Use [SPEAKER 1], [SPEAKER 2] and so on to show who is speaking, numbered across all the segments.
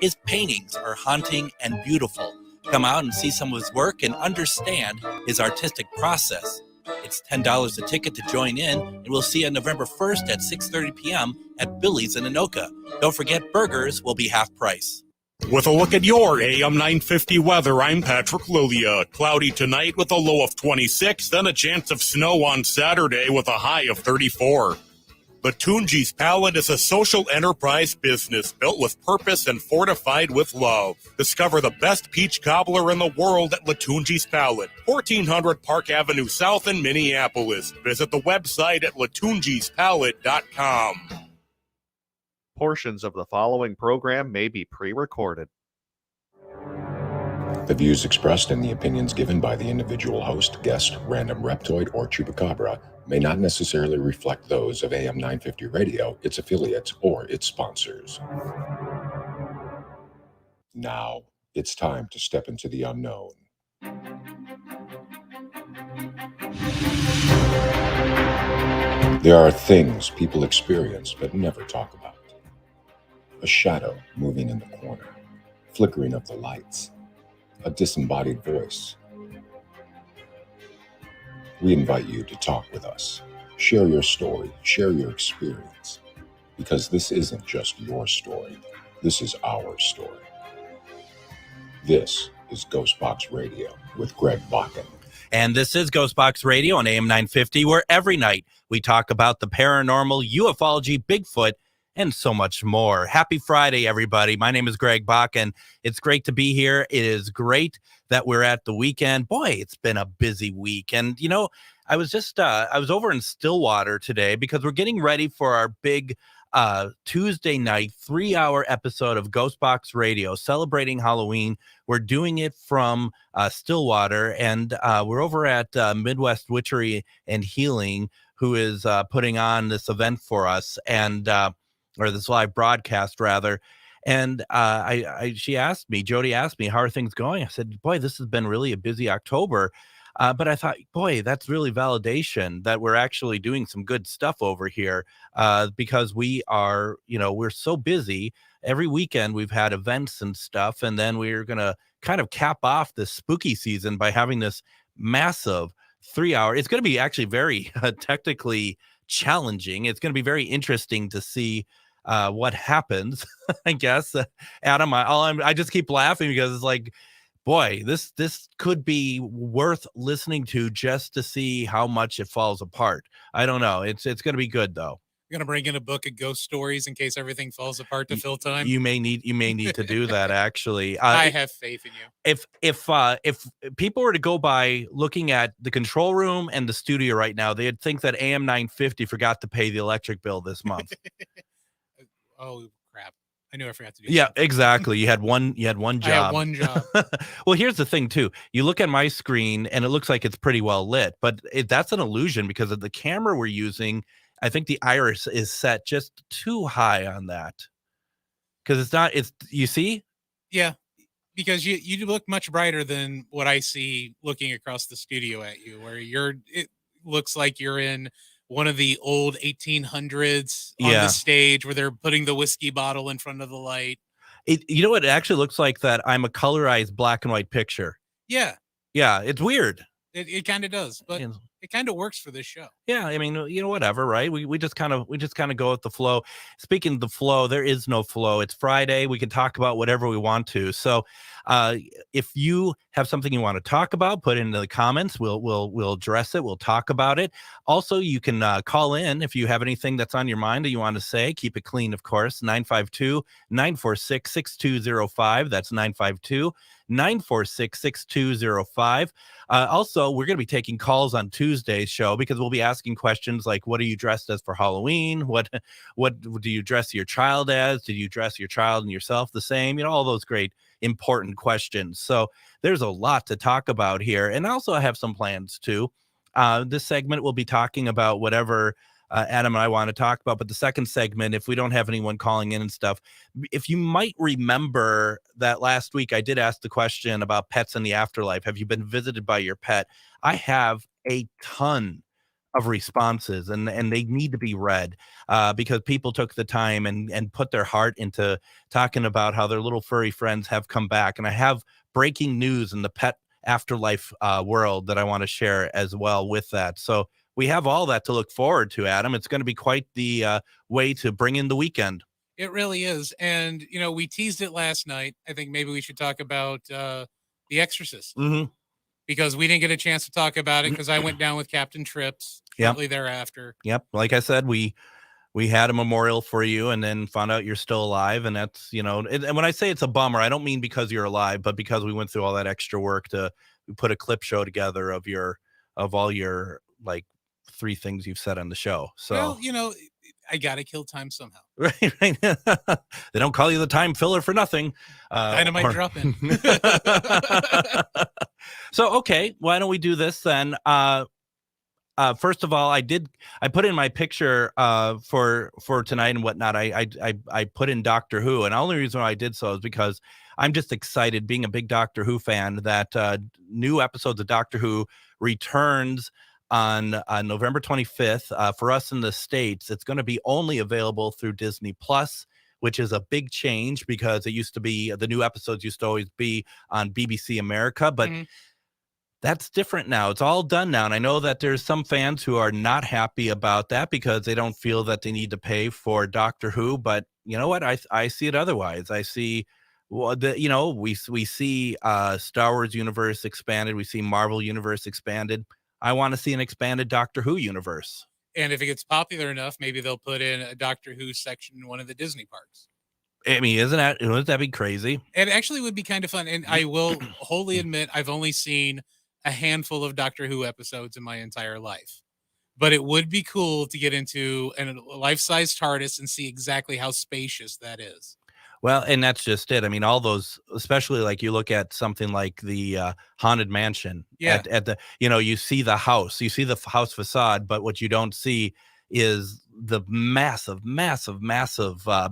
[SPEAKER 1] His paintings are haunting and beautiful. Come out and see some of his work and understand his artistic process. It's $10 a ticket to join in, and we'll see you on November 1st at 6:30 p.m. at Billy's in Anoka. Don't forget, burgers will be half price.
[SPEAKER 2] With a look at your AM 950 weather, I'm Patrick Lilia. Cloudy tonight with a low of 26, then a chance of snow on Saturday with a high of 34. Latunji's Palette is a social enterprise business built with purpose and fortified with love. Discover the best peach cobbler in the world at Latunji's Palette, 1400 Park Avenue South in Minneapolis. Visit the website at latunjispalette.com.
[SPEAKER 3] Portions of the following program may be pre-recorded.
[SPEAKER 4] The views expressed and the opinions given by the individual host, guest, random reptoid, or chupacabra may not necessarily reflect those of AM 950 Radio, its affiliates, or its sponsors. Now, it's time to step into the unknown. There are things people experience but never talk about. A shadow moving in the corner, flickering of the lights, a disembodied voice. We invite you to talk with us. Share your story, share your experience, because this isn't just your story. This is our story. This is GhostBox Radio with Greg Bakken.
[SPEAKER 1] And this is GhostBox Radio on AM 950, where every night we talk about the paranormal, ufology, Bigfoot, and so much more. Happy Friday, everybody. My name is Greg Bakken. It's great to be here. It is great that we're at the weekend. Boy, it's been a busy week. And, you know, I was over in Stillwater today because we're getting ready for our big Tuesday night 3-hour episode of GhostBox Radio celebrating Halloween. We're doing it from Stillwater, and we're over at Midwest Witchery and Healing, who is putting on this event for us, and or this live broadcast rather. And Jody asked me, how are things going? I said, boy, this has been really a busy October. But I thought, boy, that's really validation that we're actually doing some good stuff over here, because we are, we're so busy. Every weekend we've had events and stuff, and then we're going to kind of cap off this spooky season by having this massive 3-hour. It's going to be actually very technically challenging. It's going to be very interesting to see what happens. I guess, Adam, I just keep laughing because it's like, boy, this could be worth listening to just to see how much it falls apart. I don't know. It's going to be good though.
[SPEAKER 5] You're going to bring in a book of ghost stories in case everything falls apart to fill time.
[SPEAKER 1] You may need to do that. Actually,
[SPEAKER 5] I have faith in you.
[SPEAKER 1] If people were to go by looking at the control room and the studio right now, they'd think that AM 950 forgot to pay the electric bill this month.
[SPEAKER 5] Oh crap. I knew I forgot to do
[SPEAKER 1] Yeah,
[SPEAKER 5] something.
[SPEAKER 1] Exactly. You had one job.
[SPEAKER 5] I had one job.
[SPEAKER 1] Well, here's the thing too. You look at my screen and it looks like it's pretty well lit, but that's an illusion because of the camera we're using. I think the iris is set just too high on that. Because you see?
[SPEAKER 5] Yeah. Because you look much brighter than what I see looking across the studio at you, where it looks like you're in one of the old 1800s on the stage where they're putting the whiskey bottle in front of the light.
[SPEAKER 1] You know what? It actually looks like that I'm a colorized black and white picture.
[SPEAKER 5] Yeah.
[SPEAKER 1] Yeah. It's weird.
[SPEAKER 5] It kind of does, but it kind of works for this show.
[SPEAKER 1] Yeah. I mean, whatever, right? We just kind of go with the flow. Speaking of the flow, there is no flow. It's Friday. We can talk about whatever we want to. So if you have something you want to talk about, put it into the comments. We'll address it. We'll talk about it. Also, you can call in if you have anything that's on your mind that you want to say. Keep it clean, of course. 952-946-6205. That's 952-946-6205. Also, we're going to be taking calls on Tuesday's show because we'll be asking questions like, what are you dressed as for Halloween? What do you dress your child as? Did you dress your child and yourself the same? All those great important questions. So there's a lot to talk about here. And also I have some plans too. This segment we'll be talking about whatever Adam and I want to talk about. But the second segment, if we don't have anyone calling in and stuff, if you might remember that last week I did ask the question about pets in the afterlife. Have you been visited by your pet? I have a ton of responses, and they need to be read, because people took the time and put their heart into talking about how their little furry friends have come back. And I have breaking news in the pet afterlife world that I want to share as well with that. So we have all that to look forward to, Adam. It's going to be quite the way to bring in the weekend.
[SPEAKER 5] It really is. And, we teased it last night. I think maybe we should talk about The Exorcist.
[SPEAKER 1] Mm-hmm.
[SPEAKER 5] Because we didn't get a chance to talk about it because I went down with Captain Trips shortly thereafter.
[SPEAKER 1] Yep. Like I said, we had a memorial for you and then found out you're still alive. And that's, and when I say it's a bummer, I don't mean because you're alive, but because we went through all that extra work to put a clip show together of all your like 3 things you've said on the show. So,
[SPEAKER 5] well, I got to kill time somehow.
[SPEAKER 1] Right. They don't call you the time filler for nothing.
[SPEAKER 5] Dynamite dropping.
[SPEAKER 1] So, okay, why don't we do this then? First of all, I put in my picture for tonight and whatnot. I put in Doctor Who, and the only reason why I did so is because I'm just excited, being a big Doctor Who fan, that new episodes of Doctor Who returns on November 25th. For us in the States, it's going to be only available through Disney Plus, which is a big change because it used to be, the new episodes used to always be on BBC America, but that's different now. It's all done now. And I know that there's some fans who are not happy about that because they don't feel that they need to pay for Doctor Who. But you know what? I see it otherwise. I see, we see Star Wars universe expanded. We see Marvel universe expanded. I want to see an expanded Doctor Who universe.
[SPEAKER 5] And if it gets popular enough, maybe they'll put in a Doctor Who section in one of the Disney parks.
[SPEAKER 1] I mean, wouldn't that be crazy?
[SPEAKER 5] It actually would be kind of fun. And I will wholly admit, I've only seen a handful of Doctor Who episodes in my entire life. But it would be cool to get into a life-size TARDIS and see exactly how spacious that is.
[SPEAKER 1] Well, and that's just it. I mean, all those, especially like you look at something like the Haunted Mansion.
[SPEAKER 5] Yeah.
[SPEAKER 1] At the, you see the house, you see the house facade, but what you don't see is the massive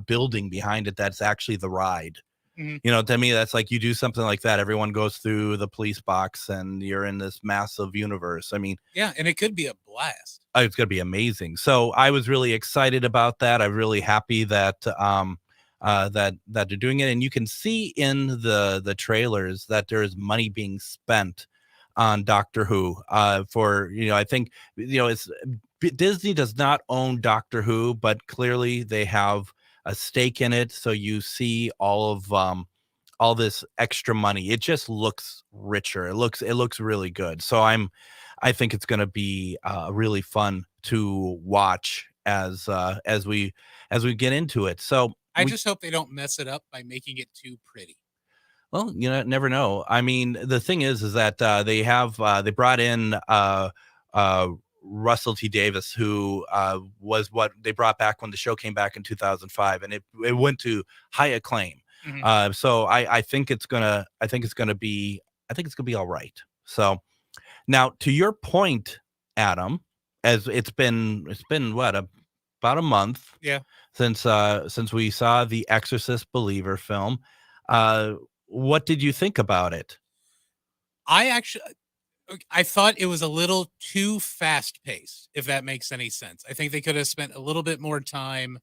[SPEAKER 1] building behind it. That's actually the ride.
[SPEAKER 5] Mm-hmm.
[SPEAKER 1] To me, that's like you do something like that. Everyone goes through the police box and you're in this massive universe. I mean,
[SPEAKER 5] yeah, and it could be a blast.
[SPEAKER 1] It's going to be amazing. So I was really excited about that. I'm really happy that that they're doing it, and you can see in the trailers that there is money being spent on Doctor Who. For I think it's Disney does not own Doctor Who, but clearly they have a stake in it. So you see all of this extra money. It just looks richer. It looks really good. So I think it's going to be really fun to watch as we get into it. So
[SPEAKER 5] I just hope they don't mess it up by making it too pretty.
[SPEAKER 1] Well, never know. I mean, the thing is that they brought in Russell T. Davis, who was what they brought back when the show came back in 2005, and it went to high acclaim.
[SPEAKER 5] Mm-hmm.
[SPEAKER 1] So I think it's gonna be all right. So now to your point, Adam, as it's been what about a month, since we saw the Exorcist Believer film. What did you think about it?
[SPEAKER 5] I thought it was a little too fast paced, if that makes any sense. I think they could have spent a little bit more time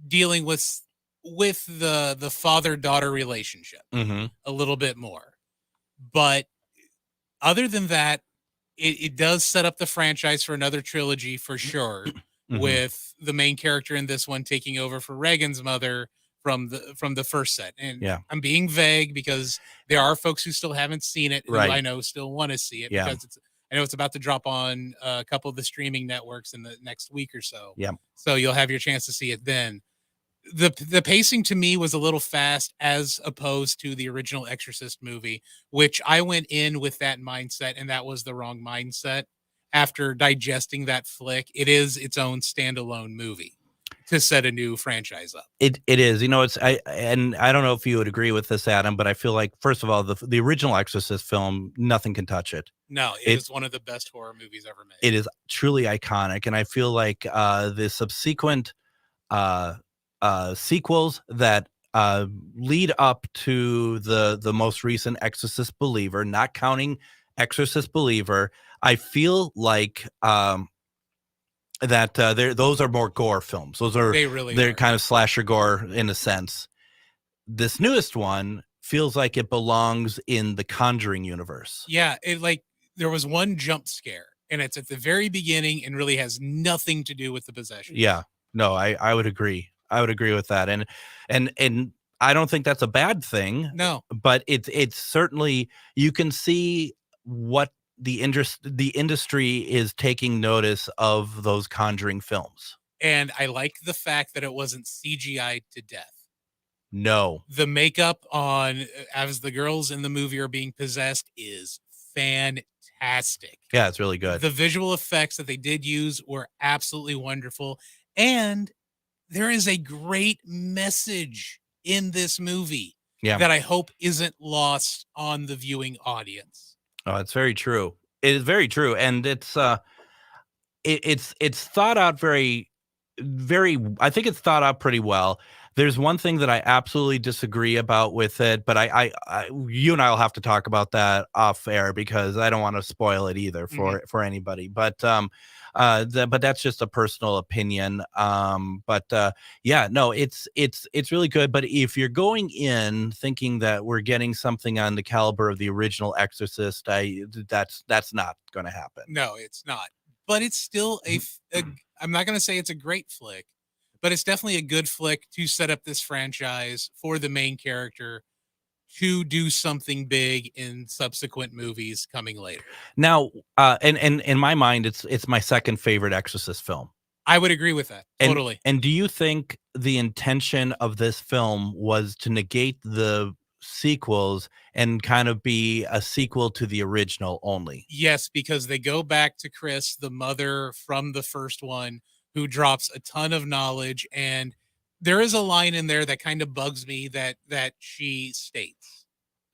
[SPEAKER 5] dealing with the father-daughter relationship a little bit more. But other than that, it does set up the franchise for another trilogy for sure, with the main character in this one taking over for Reagan's mother from the first set. And I'm being vague because there are folks who still haven't seen it, who I know still want to see it, because I know it's about to drop on a couple of the streaming networks in the next week or so.
[SPEAKER 1] Yeah.
[SPEAKER 5] So you'll have your chance to see it then. The pacing to me was a little fast as opposed to the original Exorcist movie, which I went in with that mindset, and that was the wrong mindset. After digesting that flick, it is its own standalone movie to set a new franchise up.
[SPEAKER 1] It is, I don't know if you would agree with this, Adam, but I feel like, first of all, the original Exorcist film, nothing can touch it.
[SPEAKER 5] No, it is one of the best horror movies ever made.
[SPEAKER 1] It is truly iconic, and I feel like the subsequent sequels that lead up to the most recent Exorcist Believer, not counting Exorcist believer. I feel like that those are more gore films. They're
[SPEAKER 5] are.
[SPEAKER 1] kind of slasher gore in a sense. This newest one feels like it belongs in the Conjuring universe.
[SPEAKER 5] Yeah, there was one jump scare, and it's at the very beginning and really has nothing to do with the possession.
[SPEAKER 1] Yeah, no, I would agree. I would agree with that, and I don't think that's a bad thing.
[SPEAKER 5] No,
[SPEAKER 1] but it's certainly, you can see what the industry is taking notice of those Conjuring films.
[SPEAKER 5] and I like the fact that it wasn't CGI to death.
[SPEAKER 1] No,
[SPEAKER 5] The makeup on as the girls in the movie are being possessed is fantastic.
[SPEAKER 1] yeah, it's really good.
[SPEAKER 5] The visual effects that they did use were absolutely wonderful. And there is a great message in this movie
[SPEAKER 1] Yeah.
[SPEAKER 5] that I hope isn't lost on the viewing audience.
[SPEAKER 1] Oh, it's very true. It is very true, and it's thought out very, very. I think it's thought out pretty well. There's one thing that I absolutely disagree about with it, but you and I will have to talk about that off air because I don't want to spoil it either for anybody. But but that's just a personal opinion. Yeah, no, it's really good. But if you're going in thinking that we're getting something on the caliber of the original Exorcist, that's not going to happen.
[SPEAKER 5] No, it's not. But it's still I'm not going to say it's a great flick, but it's definitely a good flick to set up this franchise for the main character to do something big in subsequent movies coming later.
[SPEAKER 1] Now, and in my mind, it's my second favorite Exorcist film.
[SPEAKER 5] I would agree with that. Totally.
[SPEAKER 1] And do you think the intention of this film was to negate the sequels and kind of be a sequel to the original only?
[SPEAKER 5] Yes, because they go back to Chris, the mother from the first one, who drops a ton of knowledge, and there is a line in there that kind of bugs me that she states.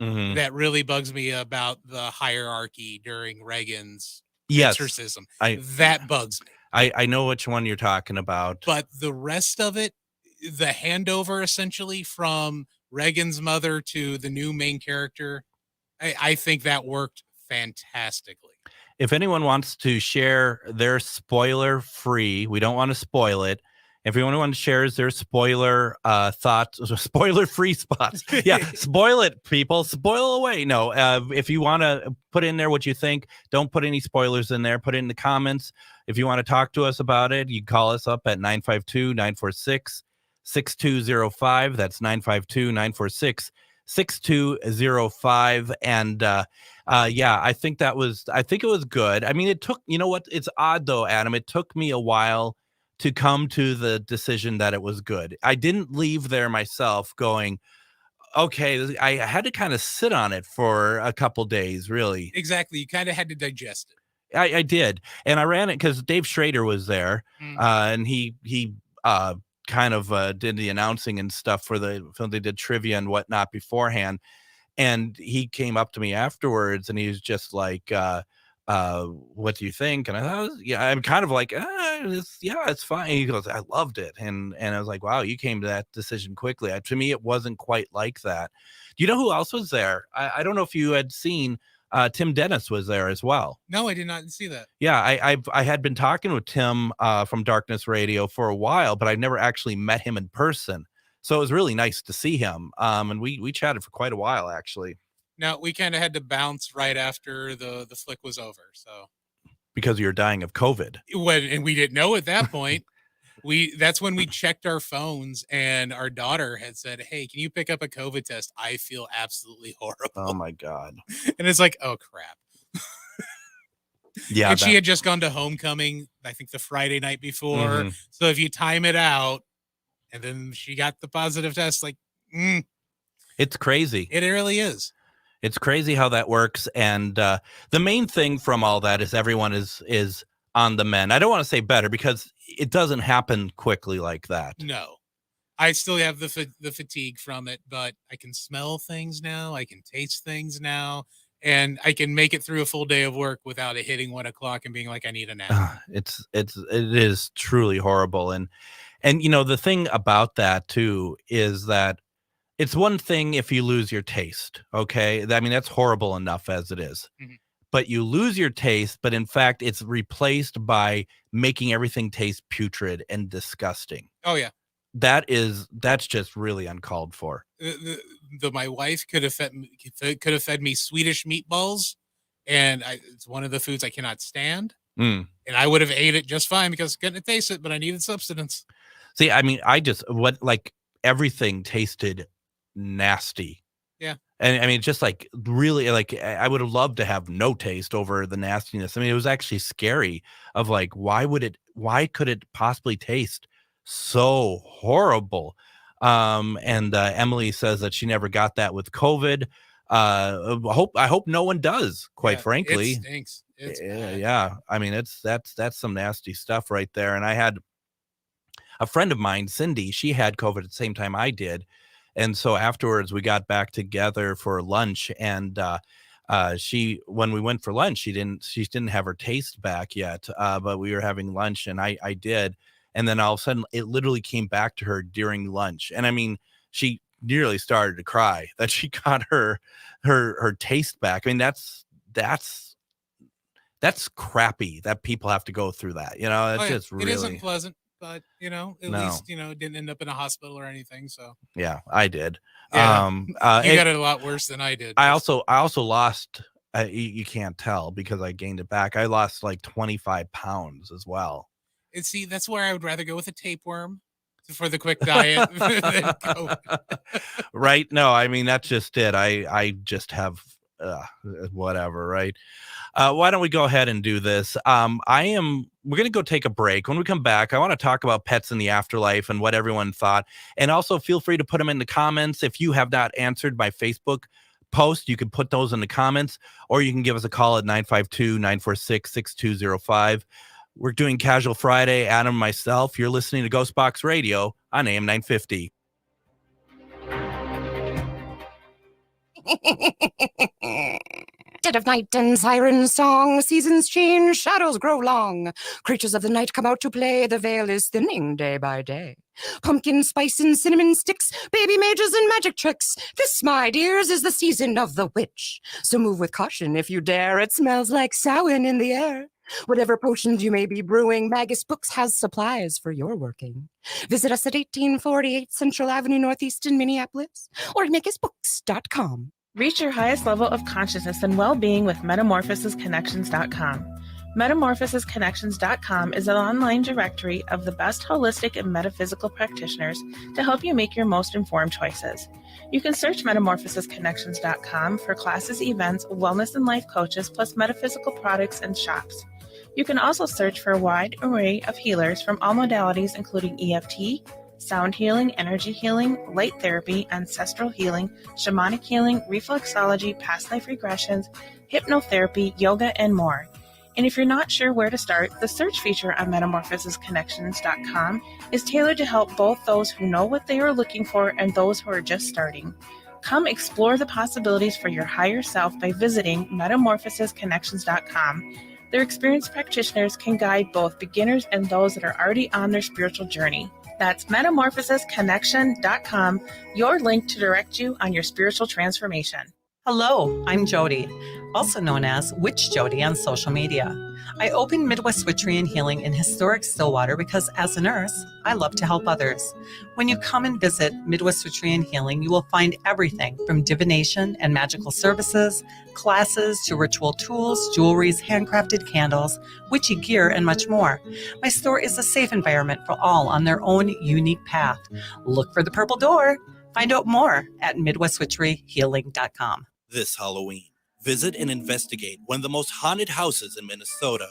[SPEAKER 1] Mm-hmm.
[SPEAKER 5] That really bugs me about the hierarchy during Reagan's
[SPEAKER 1] Yes,
[SPEAKER 5] exorcism. That bugs me.
[SPEAKER 1] I know which one you're talking about.
[SPEAKER 5] But the rest of it, the handover essentially from Reagan's mother to the new main character, I think that worked fantastically.
[SPEAKER 1] If anyone wants to share their spoiler-free, we don't want to spoil it. If anyone shares their spoiler thoughts, spoiler-free spots, yeah, spoil it, people, spoil away. No, if you want to put in there what you think, don't put any spoilers in there. Put it in the comments. If you want to talk to us about it, you call us up at 952-946-6205. That's 952-946-6205. And yeah, I think it was good. I mean, it took, you know what? It's odd though, Adam. It took me a while to come to the decision that it was good. I didn't leave there myself going, okay, I had to kind of sit on it for a couple days, really.
[SPEAKER 5] Exactly. You kind of had to digest it.
[SPEAKER 1] I did. And I ran it because Dave Schrader was there, and he kind of did the announcing and stuff for the film. They did trivia and whatnot beforehand. And he came up to me afterwards and he was just like, what do you think? And I thought, yeah, I'm kind of like, it's fine. He goes, I loved it. And I was like, wow, you came to that decision quickly. To me, it wasn't quite like that. Do you know who else was there? I don't know if you had seen, Tim Dennis was there as well.
[SPEAKER 5] No, I did not see that.
[SPEAKER 1] Yeah, I had been talking with Tim from Darkness Radio for a while, but I never actually met him in person. So it was really nice to see him. And we chatted for quite a while, actually.
[SPEAKER 5] Now, we kind of had to bounce right after the flick was over. So
[SPEAKER 1] because you're dying of COVID.
[SPEAKER 5] And we didn't know at that point. That's when we checked our phones and our daughter had said, hey, can you pick up a COVID test? I feel absolutely horrible.
[SPEAKER 1] Oh my God.
[SPEAKER 5] And it's like, oh crap.
[SPEAKER 1] Yeah.
[SPEAKER 5] And she had just gone to homecoming, I think the Friday night before. So if you time it out and then she got the positive test, like,
[SPEAKER 1] it's crazy.
[SPEAKER 5] It really is.
[SPEAKER 1] It's crazy how that works. And the main thing from all that is everyone is on the mend. I don't want to say better because it doesn't happen quickly like that.
[SPEAKER 5] No, I still have the fatigue from it, but I can smell things now. I can taste things now, and I can make it through a full day of work without it hitting 1 o'clock and being like, I need a nap.
[SPEAKER 1] It is truly horrible. And you know, the thing about that too, is that it's one thing if you lose your taste. Okay. I mean, that's horrible enough as it is. but you lose your taste. But in fact, it's replaced by making everything taste putrid and disgusting.
[SPEAKER 5] Oh yeah.
[SPEAKER 1] That's just really uncalled for.
[SPEAKER 5] My wife could have fed me Swedish meatballs, and it's one of the foods I cannot stand.
[SPEAKER 1] Mm.
[SPEAKER 5] And I would have ate it just fine because I couldn't taste it, but I needed substance.
[SPEAKER 1] See, I mean, everything tasted nasty.
[SPEAKER 5] Yeah.
[SPEAKER 1] And I mean, just like really, like I would have loved to have no taste over the nastiness. I mean, it was actually scary of like, why could it possibly taste so horrible? And Emily says that she never got that with COVID. I hope no one does, quite frankly.
[SPEAKER 5] It stinks. It's bad.
[SPEAKER 1] Yeah. I mean, that's some nasty stuff right there. And I had a friend of mine, Cindy, she had COVID at the same time I did. And so afterwards we got back together for lunch, and when we went for lunch, she didn't have her taste back yet. But we were having lunch, and I did. And then all of a sudden it literally came back to her during lunch. And I mean, she nearly started to cry that she got her taste back. I mean, that's crappy that people have to go through that. It's just really,
[SPEAKER 5] it isn't pleasant, but at
[SPEAKER 1] No.
[SPEAKER 5] least, it didn't end up in a hospital or anything. So
[SPEAKER 1] yeah, I did.
[SPEAKER 5] Yeah. You got it a lot worse than I did.
[SPEAKER 1] I also lost, you can't tell because I gained it back. I lost like 25 pounds as well.
[SPEAKER 5] And see, that's where I would rather go with a tapeworm for the quick diet.
[SPEAKER 1] Right? No, I mean, that's just it. I just have whatever, right? Why don't we go ahead and do this? We're going to go take a break. When we come back, I want to talk about pets in the afterlife and what everyone thought. And also feel free to put them in the comments. If you have not answered my Facebook post, you can put those in the comments, or you can give us a call at 952-946-6205. We're doing Casual Friday, Adam and myself. You're listening to GhostBox Radio on AM 950.
[SPEAKER 6] Dead of night and siren song, seasons change, shadows grow long. Creatures of the night come out to play, the veil is thinning day by day. Pumpkin spice and cinnamon sticks, baby mages and magic tricks. This, my dears, is the season of the witch. So move with caution if you dare, it smells like Samhain in the air. Whatever potions you may be brewing, Magus Books has supplies for your working. Visit us at 1848 Central Avenue Northeast in Minneapolis, or magusbooks.com.
[SPEAKER 7] Reach your highest level of consciousness and well-being with metamorphosisconnections.com. Metamorphosisconnections.com is an online directory of the best holistic and metaphysical practitioners to help you make your most informed choices. You can search metamorphosisconnections.com for classes, events, wellness and life coaches, plus metaphysical products and shops. You can also search for a wide array of healers from all modalities, including EFT, sound healing, energy healing, light therapy, ancestral healing, shamanic healing, reflexology, past life regressions, hypnotherapy, yoga, and more. And if you're not sure where to start, the search feature on metamorphosisconnections.com is tailored to help both those who know what they are looking for and those who are just starting. Come explore the possibilities for your higher self by visiting metamorphosisconnections.com. Their experienced practitioners can guide both beginners and those that are already on their spiritual journey. That's metamorphosisconnection.com, your link to direct you on your spiritual transformation.
[SPEAKER 8] Hello, I'm Jody, also known as Witch Jody on social media. I opened Midwest Witchery and Healing in historic Stillwater because as a nurse, I love to help others. When you come and visit Midwest Witchery and Healing, you will find everything from divination and magical services, classes to ritual tools, jewelries, handcrafted candles, witchy gear, and much more. My store is a safe environment for all on their own unique path. Look for the purple door. Find out more at MidwestWitcheryHealing.com.
[SPEAKER 1] This Halloween, visit and investigate one of the most haunted houses in Minnesota,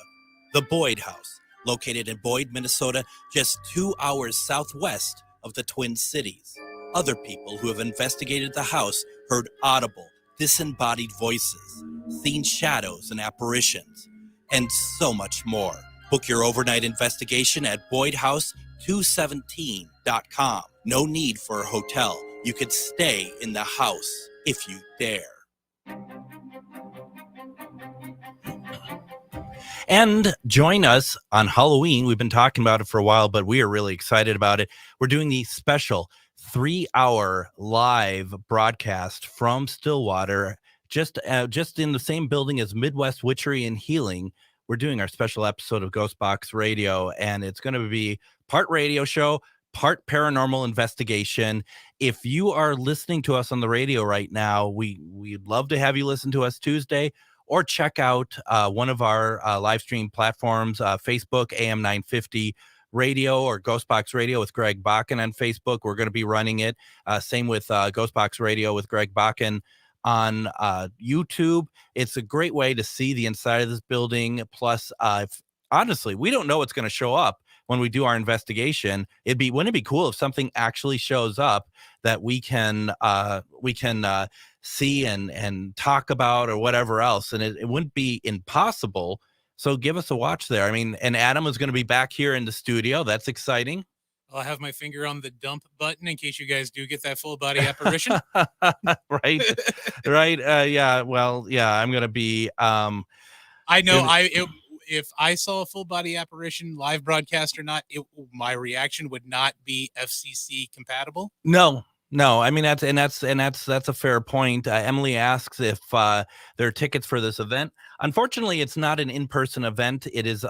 [SPEAKER 1] the Boyd House, located in Boyd, Minnesota, just 2 hours southwest of the Twin Cities. Other people who have investigated the house heard audible, disembodied voices, seen shadows and apparitions, and so much more. Book your overnight investigation at BoydHouse217.com. No need for a hotel. You could stay in the house if you dare. And join us on Halloween. We've been talking about it for a while, but we are really excited about it. We're doing the special 3-hour live broadcast from Stillwater just in the same building as Midwest Witchery and Healing. We're doing our special episode of GhostBox Radio, and it's going to be part radio show, part paranormal investigation. If you are listening to us on the radio right now, we'd love to have you listen to us Tuesday, or check out one of our live stream platforms, Facebook, AM 950 Radio, or GhostBox Radio with Greg Bakken on Facebook. We're going to be running it. Same with GhostBox Radio with Greg Bakken on YouTube. It's a great way to see the inside of this building. Plus, honestly, we don't know what's going to show up when we do our investigation. Wouldn't it be cool if something actually shows up that we can see and talk about, or whatever else, and it wouldn't be impossible. So give us a watch there. I mean, and Adam is going to be back here in the studio. That's exciting.
[SPEAKER 5] I'll have my finger on the dump button in case you guys do get that full body apparition.
[SPEAKER 1] Right. Right. Yeah. Well, yeah, I'm going to be,
[SPEAKER 5] I know if I saw a full body apparition, live broadcast or not, my reaction would not be FCC compatible.
[SPEAKER 1] No. I mean, that's a fair point. Emily asks if there are tickets for this event. Unfortunately, it's not an in-person event. It is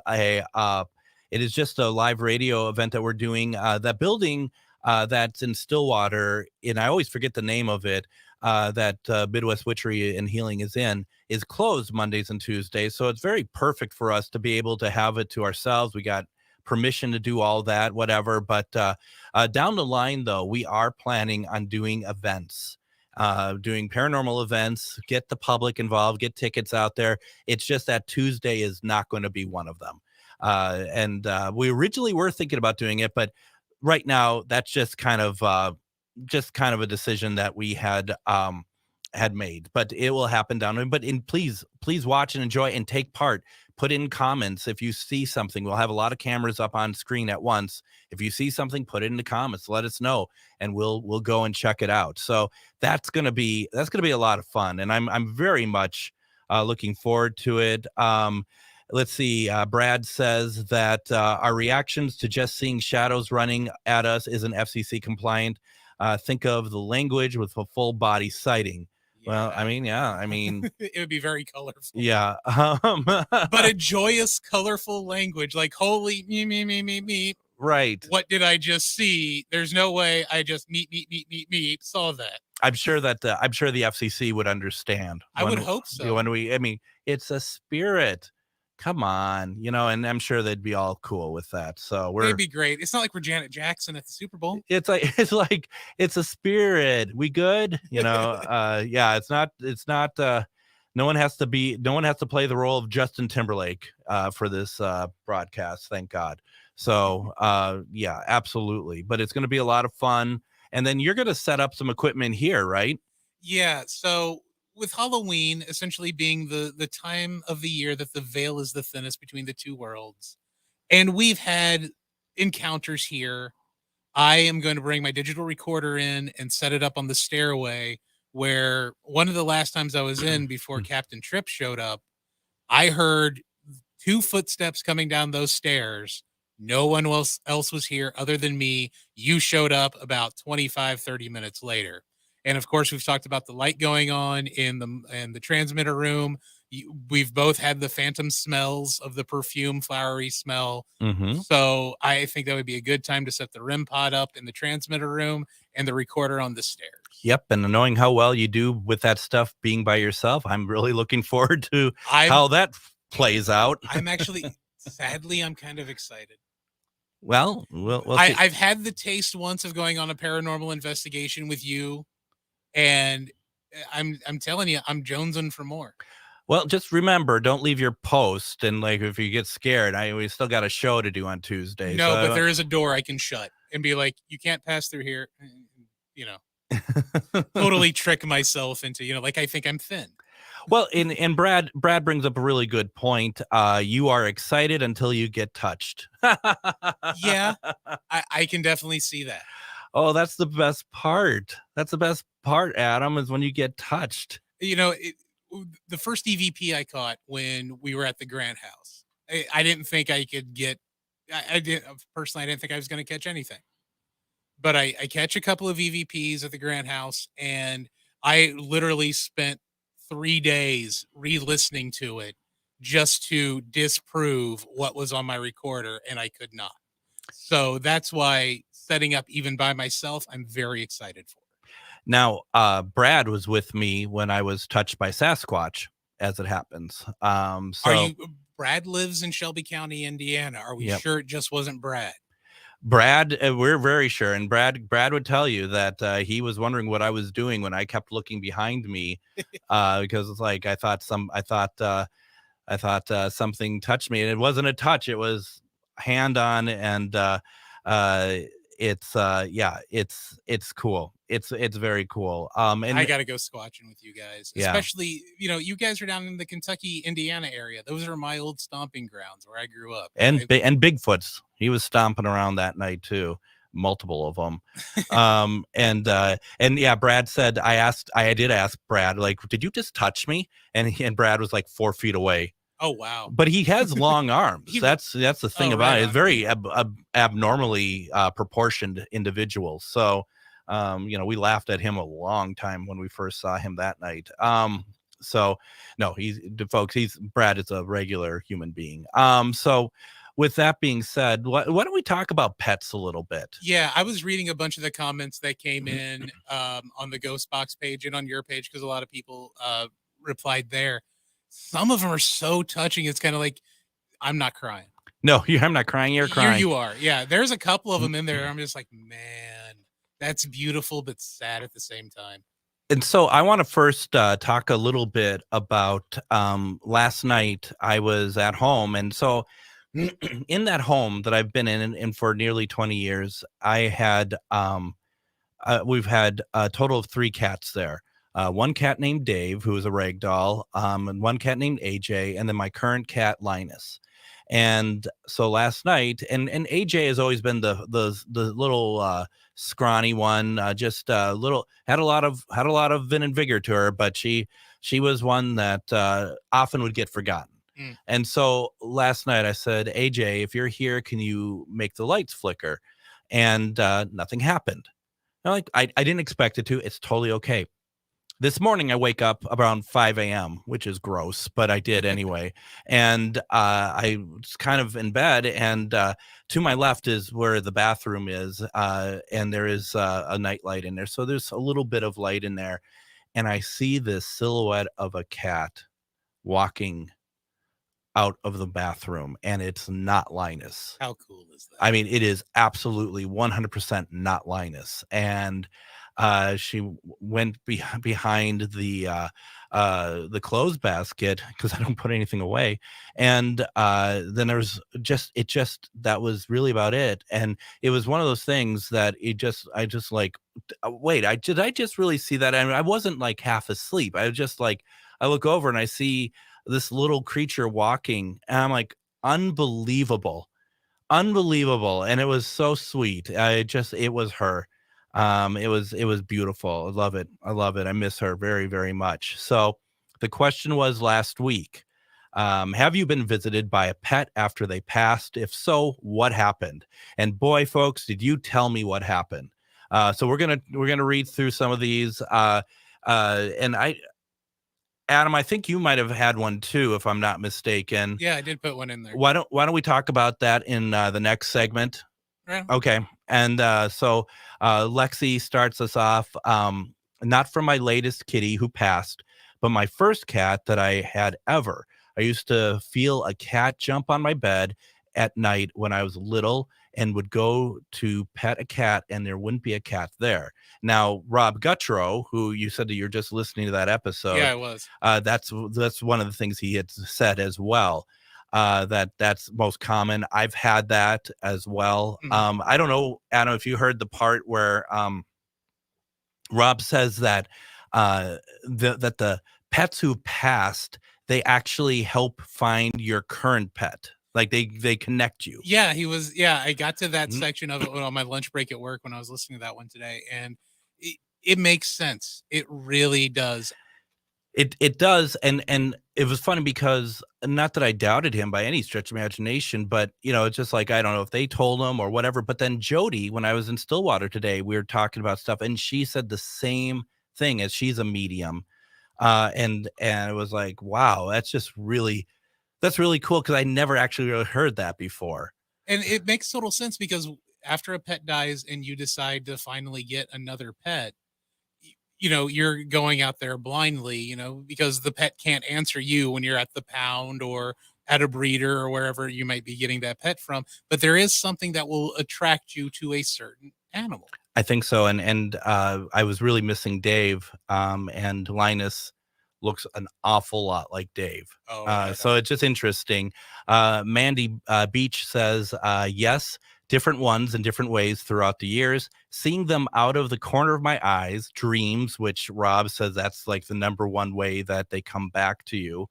[SPEAKER 1] just a live radio event that we're doing. That building that's in Stillwater, and I always forget the name of it, that Midwest Witchery and Healing is closed Mondays and Tuesdays. So it's very perfect for us to be able to have it to ourselves. We got permission to do all that, whatever. But down the line, though, we are planning on doing events. Doing paranormal events, get the public involved, get tickets out there. It's just that Tuesday is not going to be one of them. And we originally were thinking about doing it, but right now that's just kind of a decision that we had made. But it will happen down. But please watch and enjoy and take part. Put in comments if you see something. We'll have a lot of cameras up on screen at once. If you see something, put it in the comments. Let us know, and we'll go and check it out. So that's gonna be a lot of fun, and I'm very much looking forward to it. Let's see. Brad says that our reactions to just seeing shadows running at us isn't FCC compliant. Think of the language with a full body sighting. Yeah. Well, I mean,
[SPEAKER 5] it would be very colorful.
[SPEAKER 1] Yeah.
[SPEAKER 5] But a joyous, colorful language, like holy me.
[SPEAKER 1] Right.
[SPEAKER 5] What did I just see? There's no way I just meet saw that.
[SPEAKER 1] I'm sure the FCC would understand.
[SPEAKER 5] I would hope so.
[SPEAKER 1] It's a spirit. Come on, and I'm sure they'd be all cool with that. So
[SPEAKER 5] they'd be great. It's not like we're Janet Jackson at the Super Bowl.
[SPEAKER 1] It's like it's a spirit. We good? Yeah, it's not no one has to play the role of Justin Timberlake for this broadcast, thank God. So yeah, absolutely. But it's going to be a lot of fun. And then you're going to set up some equipment here, right?
[SPEAKER 5] Yeah, so with Halloween essentially being the time of the year that the veil is the thinnest between the two worlds, and we've had encounters here, I am going to bring my digital recorder in and set it up on the stairway, where one of the last times I was in before Captain Tripp showed up, I heard 2 footsteps coming down those stairs. No one else was here other than me. You showed up about 25-30 minutes later. And of course, we've talked about the light going on in the transmitter room. We've both had the phantom smells of the perfume, flowery smell.
[SPEAKER 1] Mm-hmm.
[SPEAKER 5] So I think that would be a good time to set the REM pod up in the transmitter room and the recorder on the stairs.
[SPEAKER 1] Yep. And knowing how well you do with that stuff being by yourself, I'm really looking forward to how that plays out.
[SPEAKER 5] I'm actually, sadly, I'm kind of excited.
[SPEAKER 1] Well,
[SPEAKER 5] I've had the taste once of going on a paranormal investigation with you. And I'm telling you, I'm jonesing for more.
[SPEAKER 1] Well, just remember, don't leave your post. And if you get scared, we still got a show to do on Tuesday.
[SPEAKER 5] No, but there is a door I can shut and be like, you can't pass through here. Totally trick myself into, like I think I'm thin.
[SPEAKER 1] Well, and Brad brings up a really good point. You are excited until you get touched.
[SPEAKER 5] Yeah, I can definitely see that.
[SPEAKER 1] Oh, that's the best part. That's the best part, Adam, is when you get touched.
[SPEAKER 5] The first EVP I caught when we were at the Grant House, I didn't think I could get. I didn't think I was going to catch anything. But I catch a couple of EVPs at the Grant House, and I literally spent 3 days re-listening to it just to disprove what was on my recorder, and I could not. So that's why setting up even by myself, I'm very excited for.
[SPEAKER 1] Now, Brad was with me when I was touched by Sasquatch, as it happens.
[SPEAKER 5] Brad lives in Shelby County, Indiana. Are we
[SPEAKER 1] Yep.
[SPEAKER 5] sure it just wasn't Brad?
[SPEAKER 1] Brad, we're very sure, and Brad would tell you that he was wondering what I was doing when I kept looking behind me, because it's like I thought something touched me, and it wasn't a touch; it was hand on, and it's cool. It's very cool. And
[SPEAKER 5] I got to go squatching with you guys,
[SPEAKER 1] Yeah.
[SPEAKER 5] especially you guys are down in the Kentucky, Indiana area. Those are my old stomping grounds where I grew up.
[SPEAKER 1] and Bigfoot's. He was stomping around that night too, multiple of them. And yeah, Brad said I did ask Brad, like, did you just touch me? And Brad was like 4 feet away.
[SPEAKER 5] Oh wow!
[SPEAKER 1] But he has long arms. That's the thing about it. It's very abnormally proportioned individual. So, we laughed at him a long time when we first saw him that night. So no, Brad is a regular human being. So with that being said, why don't we talk about pets a little bit?
[SPEAKER 5] Yeah, I was reading a bunch of the comments that came in on the GhostBox page and on your page, because a lot of people replied there. Some of them are so touching. It's kind of like, I'm not crying.
[SPEAKER 1] No, I'm not crying. You're crying.
[SPEAKER 5] You are. Yeah, there's a couple of them in there. I'm just like, man, that's beautiful, but sad at the same time.
[SPEAKER 1] And so I want to first talk a little bit about last night. I was at home, and so in that home that I've been in for nearly 20 years, we've had a total of 3 cats there. One cat named Dave, who is a rag doll, and one cat named AJ, and then my current cat Linus. And so last night, and AJ has always been the little scrawny one, just a little, had a lot of vim and vigor to her, but she was one that often would get forgotten. And so last night I said, AJ, if you're here, can you make the lights flicker? And nothing happened. I didn't expect it to. It's totally okay. This morning I wake up around 5 a.m., which is gross, but I did anyway. And I was kind of in bed, and to my left is where the bathroom is, and there is a night light in there. So there's a little bit of light in there, and I see this silhouette of a cat walking out of the bathroom, and it's not Linus.
[SPEAKER 5] How cool is that?
[SPEAKER 1] I mean, it is absolutely 100% not Linus. And she went behind the clothes basket, because I don't put anything away. And then there was that was really about it. And it was one of those things that I just like, wait, did I just really see that? I mean, I wasn't like half asleep. I was just like, I look over and I see this little creature walking, and I'm like, unbelievable. And it was so sweet. It was her. It was beautiful. I love it. I miss her very, very much. So the question was last week, have you been visited by a pet after they passed? If so, what happened? And boy, folks, did you tell me what happened? So we're gonna read through some of these. And Adam, I think you might have had one too, if I'm not mistaken.
[SPEAKER 5] Yeah, I did put one in there.
[SPEAKER 1] Why don't we talk about that in the next segment?
[SPEAKER 5] Yeah.
[SPEAKER 1] Okay. And so Lexi starts us off, not from my latest kitty who passed, but my first cat that I had ever. I used to feel a cat jump on my bed at night when I was little, and would go to pet a cat, and there wouldn't be a cat there. Now, Rob Guttrow, who you said that you're just listening to that episode.
[SPEAKER 5] Yeah, I was.
[SPEAKER 1] That's one of the things he had said as well. That's most common. I've had that as well.
[SPEAKER 5] Mhm.
[SPEAKER 1] I don't know, Adam, if you heard the part where Rob says that that the pets who passed, they actually help find your current pet. Like they connect you.
[SPEAKER 5] Yeah, I got to that section of it on my lunch break at work when I was listening to that one today, and it makes sense. It really does.
[SPEAKER 1] It does, and it was funny because, not that I doubted him by any stretch of imagination, but it's just like, I don't know if they told him or whatever. But then Jody, when I was in Stillwater today, we were talking about stuff, and she said the same thing, as she's a medium. And it was like, wow, that's really cool, because I never actually really heard that before.
[SPEAKER 5] And it makes total sense because after a pet dies and you decide to finally get another pet, you're going out there blindly, because the pet can't answer you when you're at the pound or at a breeder or wherever you might be getting that pet from. But there is something that will attract you to a certain animal.
[SPEAKER 1] I think so. And I was really missing Dave. And Linus looks an awful lot like Dave.
[SPEAKER 5] Oh, right
[SPEAKER 1] So
[SPEAKER 5] on.
[SPEAKER 1] it's just interesting. Mandy Beach says, yes, different ones in different ways throughout the years. Seeing them out of the corner of my eyes, dreams, which Rob says that's like the number one way that they come back to you.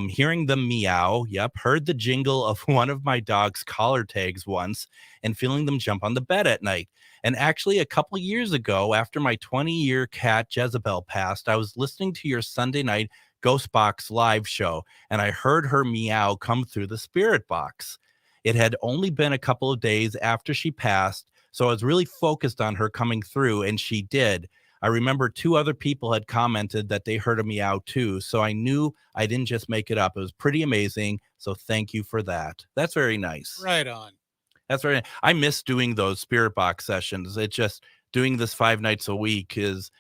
[SPEAKER 1] Hearing them meow, yep, heard the jingle of one of my dog's collar tags once, and feeling them jump on the bed at night. And actually, a couple years ago, after my 20-year cat Jezebel passed, I was listening to your Sunday night GhostBox live show, and I heard her meow come through the spirit box. It had only been a couple of days after she passed, so I was really focused on her coming through, and she did. I remember 2 other people had commented that they heard a meow too, so I knew I didn't just make it up. It was pretty amazing, so thank you for that. That's very nice.
[SPEAKER 5] Right on.
[SPEAKER 1] That's very. I miss doing those spirit box sessions. It just doing this 5 nights a week is,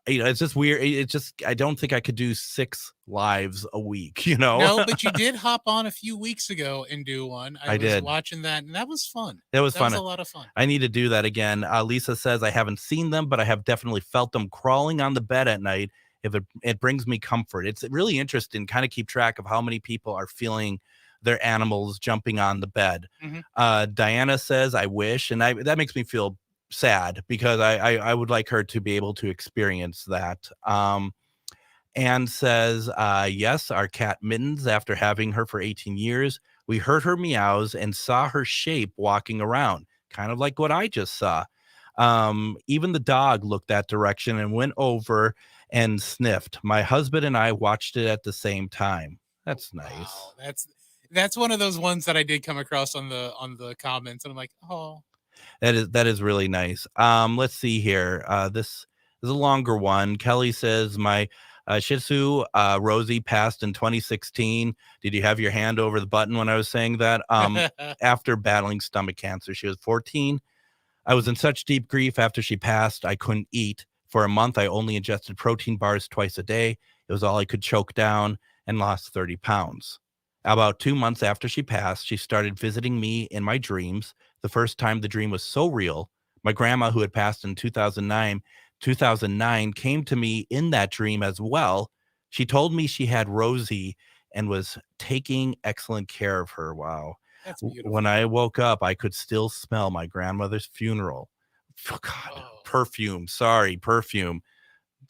[SPEAKER 1] it's just weird. It's just, I don't think I could do 6 lives a week.
[SPEAKER 5] No, but you did hop on a few weeks ago and do one. I was
[SPEAKER 1] did.
[SPEAKER 5] watching that, and that was fun.
[SPEAKER 1] That was fun.
[SPEAKER 5] Was a lot of fun.
[SPEAKER 1] I need to do that again. Lisa says, I haven't seen them, but I have definitely felt them crawling on the bed at night. If it brings me comfort. It's really interesting, kind of keep track of how many people are feeling their animals jumping on the bed.
[SPEAKER 5] Mhm.
[SPEAKER 1] Diana says, I wish, and that makes me feel sad, because I would like her to be able to experience that. Anne says, yes, our cat Mittens, after having her for 18 years, we heard her meows and saw her shape walking around, kind of like what I just saw. Even the dog looked that direction and went over and sniffed. My husband and I watched it at the same time. That's nice.
[SPEAKER 5] Wow, that's one of those ones that I did come across on the comments, and I'm like, oh,
[SPEAKER 1] That is really nice. Let's see here. This is a longer one. Kelly says, my Shih Tzu Rosie passed in 2016. Did you have your hand over the button when I was saying that? After battling stomach cancer, she was 14. I was in such deep grief after she passed. I couldn't eat. For a month, I only ingested protein bars twice a day. It was all I could choke down, and lost 30 pounds. About 2 months after she passed, she started visiting me in my dreams. The first time the dream was so real. My grandma, who had passed in 2009, came to me in that dream as well. She told me she had Rosie and was taking excellent care of her. Wow.
[SPEAKER 5] that's beautiful.
[SPEAKER 1] When I woke up, I could still smell my grandmother's funeral. Oh, God, perfume. Sorry, perfume.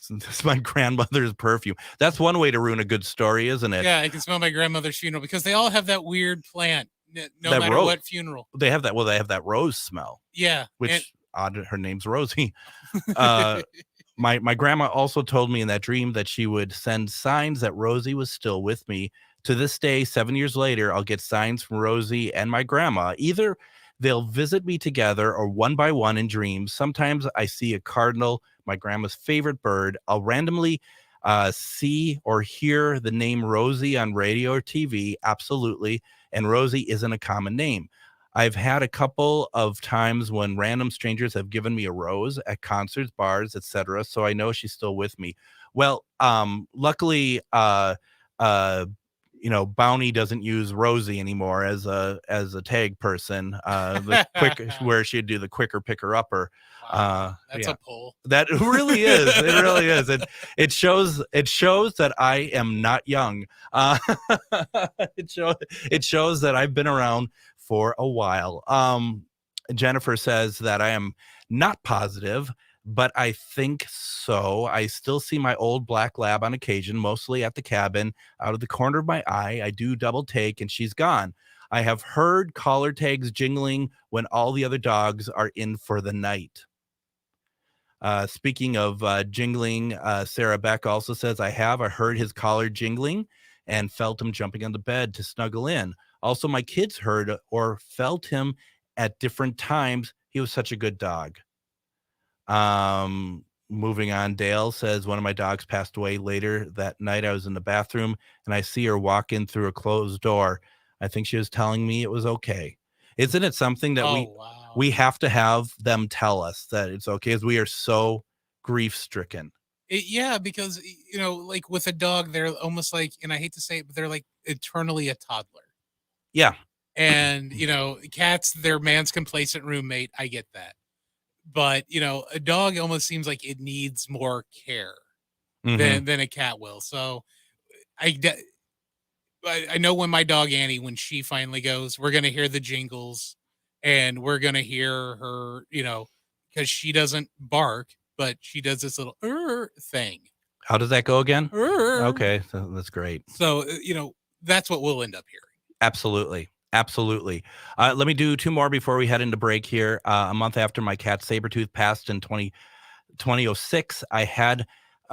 [SPEAKER 1] It's my grandmother's perfume. That's one way to ruin a good story, isn't it?
[SPEAKER 5] Yeah, I can smell my grandmother's funeral, because they all have that weird plant, no
[SPEAKER 1] That
[SPEAKER 5] matter
[SPEAKER 1] rose.
[SPEAKER 5] what funeral.
[SPEAKER 1] They have that. Well, they have that rose smell,
[SPEAKER 5] Yeah,
[SPEAKER 1] which odd. Her name's Rosie. My grandma also told me in that dream that she would send signs that Rosie was still with me. To this day, 7 years later, I'll get signs from Rosie and my grandma. Either they'll visit me together or one by one in dreams. Sometimes I see a cardinal, my grandma's favorite bird. I'll randomly see or hear the name Rosie on radio or TV. Absolutely. And Rosie isn't a common name. I've had a couple of times when random strangers have given me a rose at concerts, bars, etc. So I know she's still with me. Well, luckily, Bounty doesn't use Rosie anymore as a tag person. The quick where she'd do the quicker picker upper.
[SPEAKER 5] wow, that's
[SPEAKER 1] Yeah.
[SPEAKER 5] a pull.
[SPEAKER 1] That really is. It really is. It shows that I am not young. It shows that I've been around for a while. Jennifer says that I am not positive, but I think so. I still see my old black lab on occasion, mostly at the cabin. Out of the corner of my eye, I do double take, and she's gone. I have heard collar tags jingling when all the other dogs are in for the night. Speaking of jingling, Sarah Beck also says, I heard his collar jingling and felt him jumping on the bed to snuggle in. Also, my kids heard or felt him at different times. He was such a good dog. moving on, Dale says, one of my dogs passed away later that night. I was in the bathroom and I see her walk in through a closed door. I think she was telling me it was okay. Isn't it something that
[SPEAKER 5] wow.
[SPEAKER 1] we have to have them tell us that it's okay, as we are so grief stricken?
[SPEAKER 5] Yeah, because like with a dog, they're almost like, and I hate to say it, but they're like eternally a toddler.
[SPEAKER 1] Yeah.
[SPEAKER 5] And cats, their man's complacent roommate. I get that, but a dog almost seems like it needs more care than a cat will. So I know when my dog Annie, when she finally goes, we're gonna hear the jingles, and we're gonna hear her, because she doesn't bark, but she does this little thing.
[SPEAKER 1] How does that go again? Okay, so that's great.
[SPEAKER 5] So that's what we'll end up hearing.
[SPEAKER 1] Absolutely. Let me do 2 more before we head into break here. A month after my cat Sabretooth passed in 2006, I had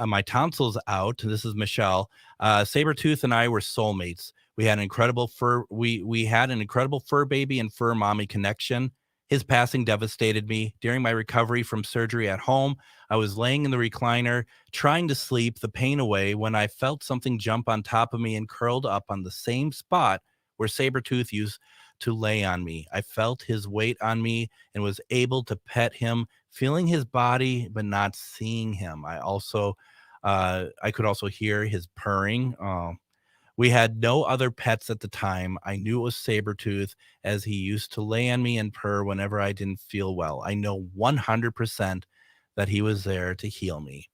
[SPEAKER 1] my tonsils out. This is Michelle. Sabretooth and I were soulmates. We had an incredible fur. We had an incredible fur baby and fur mommy connection. His passing devastated me. During my recovery from surgery at home, I was laying in the recliner, trying to sleep the pain away, when I felt something jump on top of me and curled up on the same spot where Sabretooth used to lay on me. I felt his weight on me and was able to pet him, feeling his body but not seeing him. I could also hear his purring. We had no other pets at the time. I knew it was Sabretooth, as he used to lay on me and purr whenever I didn't feel well. I know 100% that he was there to heal me.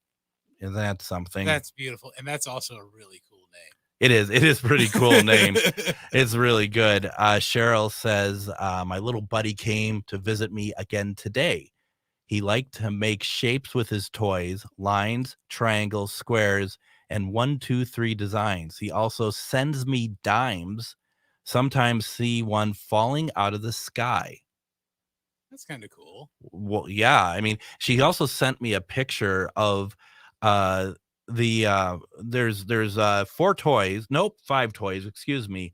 [SPEAKER 1] Isn't that something?
[SPEAKER 5] That's beautiful. And that's also a really cool name.
[SPEAKER 1] It is pretty cool name. It's really good. Cheryl says, my little buddy came to visit me again today. He liked to make shapes with his toys, lines, triangles, squares, and 1, 2, 3 designs. He also sends me dimes. Sometimes see one falling out of the sky.
[SPEAKER 5] That's kind of cool.
[SPEAKER 1] Well, yeah. I mean, she also sent me a picture of there's 4 toys, 5 toys, excuse me,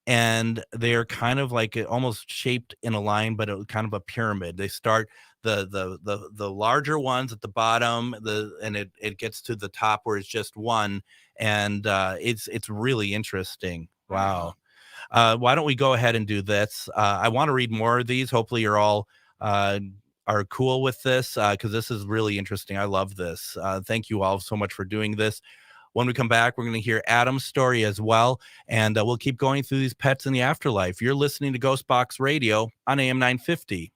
[SPEAKER 1] and they're kind of like almost shaped in a line, but kind of a pyramid. They start the larger ones at the bottom, and it gets to the top where it's just one, and it's really interesting. Wow. Why don't we go ahead and do this? I want to read more of these. Hopefully you're all are cool with this, because this is really interesting. I love this. Thank you all so much for doing this. When we come back, we're going to hear Adam's story as well, and we'll keep going through these pets in the afterlife. You're listening to GhostBox Radio on AM 950.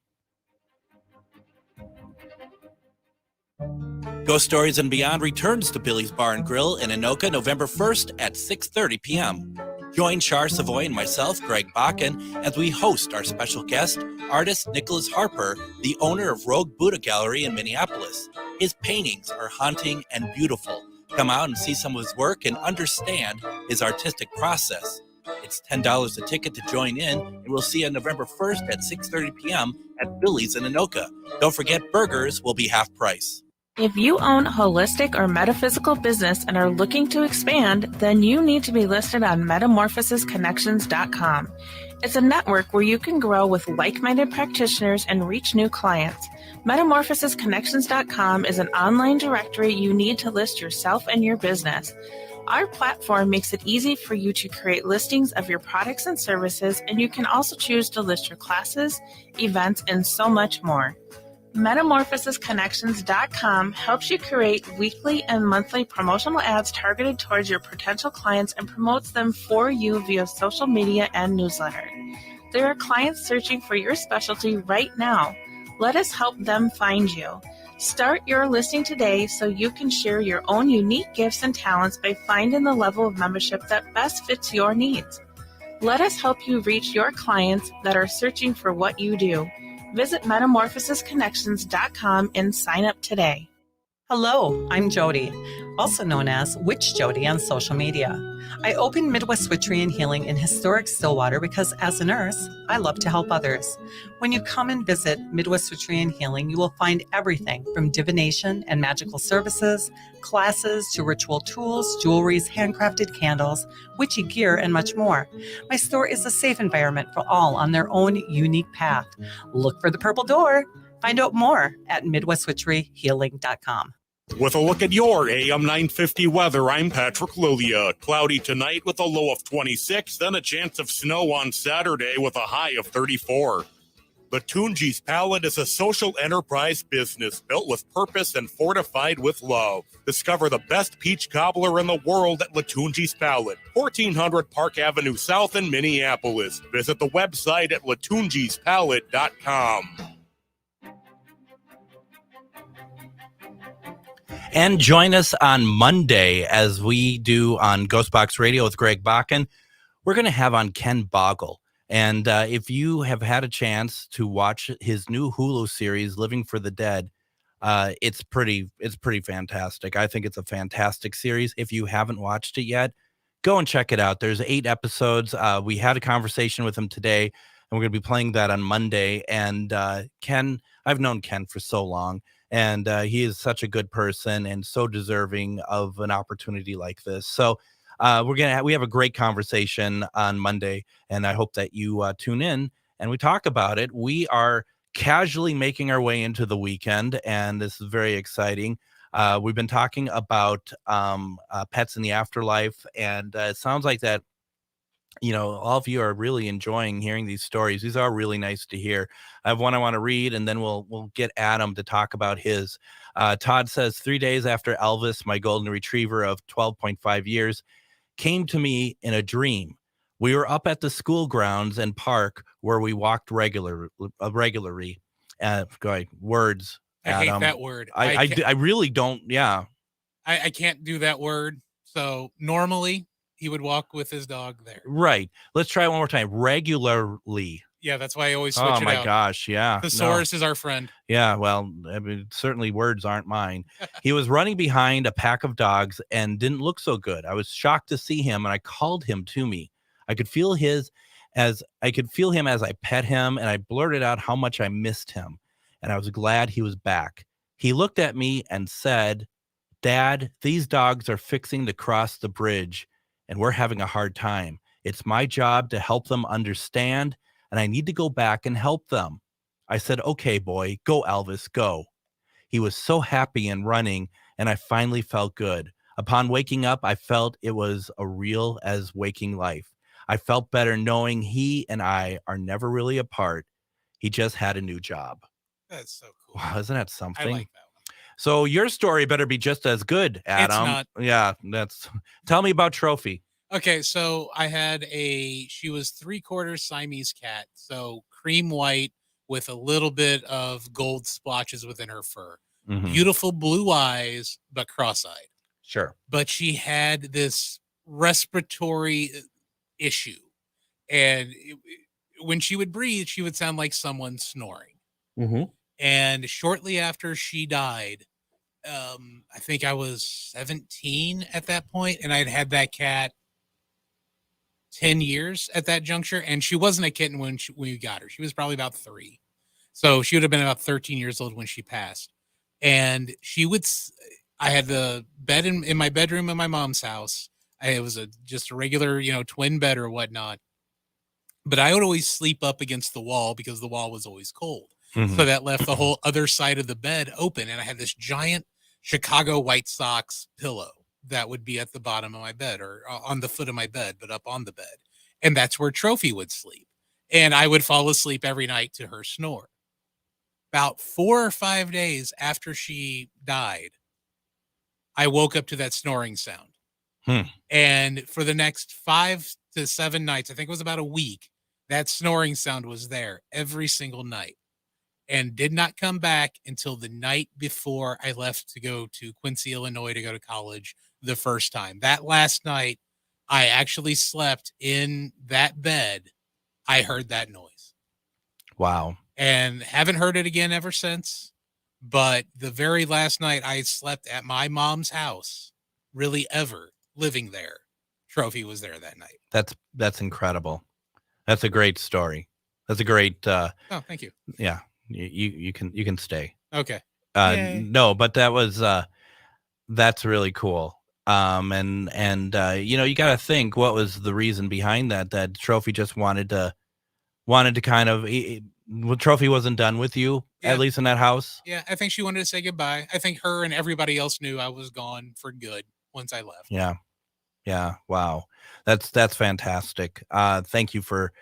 [SPEAKER 1] Ghost Stories and Beyond returns to Billy's Bar and Grill in Anoka November 1st at 6:30 p.m. Join Char Savoy and myself, Greg Bakken, as we host our special guest, artist Nicholas Harper, the owner of Rogue Buddha Gallery in Minneapolis. His paintings are haunting and beautiful. Come out and see some of his work and understand his artistic process. It's $10 a ticket to join in, and we'll see you on November 1st at 6:30 p.m. at Billy's in Anoka. Don't forget, burgers will be half price.
[SPEAKER 7] If you own a holistic or metaphysical business and are looking to expand, then you need to be listed on metamorphosisconnections.com. It's a network where you can grow with like-minded practitioners and reach new clients. Metamorphosisconnections.com is an online directory you need to list yourself and your business. Our platform makes it easy for you to create listings of your products and services, and you can also choose to list your classes, events, and so much more. Metamorphosisconnections.com helps you create weekly and monthly promotional ads targeted towards your potential clients and promotes them for you via social media and newsletter. There are clients searching for your specialty right now. Let us help them find you. Start your listing today so you can share your own unique gifts and talents by finding the level of membership that best fits your needs. Let us help you reach your clients that are searching for what you do. Visit metamorphosisconnections.com and sign up today.
[SPEAKER 8] Hello, I'm Jody, also known as Witch Jody on social media. I opened Midwest Witchery and Healing in historic Stillwater because as a nurse, I love to help others. When you come and visit Midwest Witchery and Healing, you will find everything from divination and magical services, classes to ritual tools, jewelries, handcrafted candles, witchy gear, and much more. My store is a safe environment for all on their own unique path. Look for the purple door. Find out more at MidwestWitcheryHealing.com.
[SPEAKER 2] With a look at your AM 950 weather, I'm Patrick Lilia. Cloudy tonight with a low of 26, then a chance of snow on Saturday with a high of 34. Latunji's Palette is a social enterprise business built with purpose and fortified with love. Discover the best peach cobbler in the world at Latunji's Palette, 1400 Park Avenue South in Minneapolis. Visit the website at latunjispalette.com.
[SPEAKER 1] And join us on Monday as we do on GhostBox Radio with Greg Bakken. We're going to have on Ken Boggle. And if you have had a chance to watch his new Hulu series, Living for the Dead, it's pretty fantastic. I think it's a fantastic series. If you haven't watched it yet, go and check it out. There's 8 episodes. We had a conversation with him today, and we're going to be playing that on Monday. And Ken, I've known Ken for so long, and he is such a good person and so deserving of an opportunity like this. So we have a great conversation on Monday, and I hope that you tune in and we talk about it. We are casually making our way into the weekend, and this is very exciting. We've been talking about pets in the afterlife, and it sounds like that, all of you are really enjoying hearing these stories. These are really nice to hear. I have one I want to read, and then we'll get Adam to talk about his. Todd says, 3 days after Elvis, my golden retriever of 12.5 years, came to me in a dream. We were up at the school grounds and park where we walked regularly. Words.
[SPEAKER 5] I
[SPEAKER 1] Adam.
[SPEAKER 5] hate that word.
[SPEAKER 1] I really don't. Yeah.
[SPEAKER 5] I can't do that word. So normally he would walk with his dog there.
[SPEAKER 1] Right. Let's try it one more time. Regularly.
[SPEAKER 5] Yeah, that's why I always switch it out.
[SPEAKER 1] Oh my gosh, yeah.
[SPEAKER 5] Thesaurus is our friend.
[SPEAKER 1] Yeah, well, I mean, certainly words aren't mine. He was running behind a pack of dogs and didn't look so good. I was shocked to see him, and I called him to me. I could feel him as I pet him, and I blurted out how much I missed him, and I was glad he was back. He looked at me and said, "Dad, these dogs are fixing to cross the bridge, and we're having a hard time. It's my job to help them understand, and I need to go back and help them." I said, "Okay, boy, go, Elvis, go." He was so happy and running, and I finally felt good. Upon waking up, I felt it was as real as waking life. I felt better knowing he and I are never really apart. He just had a new job.
[SPEAKER 5] That's so cool.
[SPEAKER 1] Wow, isn't that something?
[SPEAKER 5] I like that one.
[SPEAKER 1] So your story better be just as good, Adam.
[SPEAKER 5] It's not.
[SPEAKER 1] Yeah, tell me about Trophy.
[SPEAKER 5] Okay, so I had she was 3/4 Siamese cat, so cream white with a little bit of gold splotches within her fur.
[SPEAKER 1] Mhm.
[SPEAKER 5] Beautiful blue eyes, but cross-eyed.
[SPEAKER 1] Sure.
[SPEAKER 5] But she had this respiratory issue, and when she would breathe, she would sound like someone snoring.
[SPEAKER 1] Mm-hmm.
[SPEAKER 5] And shortly after she died, I think I was 17 at that point, and I'd had that cat 10 years at that juncture, and she wasn't a kitten when we got her. She was probably about 3. So she would have been about 13 years old when she passed. And I had the bed in my bedroom in my mom's house. It was just a regular, twin bed or whatnot. But I would always sleep up against the wall because the wall was always cold.
[SPEAKER 1] Mhm.
[SPEAKER 5] So that left the whole other side of the bed open. And I had this giant Chicago White Sox pillow that would be at the bottom of my bed or on the foot of my bed, but up on the bed. And that's where Trophy would sleep. And I would fall asleep every night to her snore. About 4 or 5 days after she died, I woke up to that snoring sound. And for the next 5 to 7 nights, I think it was about a week, that snoring sound was there every single night and did not come back until the night before I left to go to Quincy, Illinois to go to college the first time. That last night, I actually slept in that bed. I heard that noise.
[SPEAKER 1] Wow.
[SPEAKER 5] And haven't heard it again ever since. But the very last night I slept at my mom's house, really ever living there, Trophy was there that night.
[SPEAKER 1] That's incredible. That's a great story. That's a great
[SPEAKER 5] Oh, thank you.
[SPEAKER 1] Yeah. You can stay.
[SPEAKER 5] Okay.
[SPEAKER 1] No, but that's really cool. And you got to think, what was the reason behind that Trophy just wanted to kind of, Trophy wasn't done with you,
[SPEAKER 5] Yeah.
[SPEAKER 1] at least in that house.
[SPEAKER 5] Yeah, I think she wanted to say goodbye. I think her and everybody else knew I was gone for good once I left.
[SPEAKER 1] Yeah. Yeah. Wow. That's fantastic. Thank you for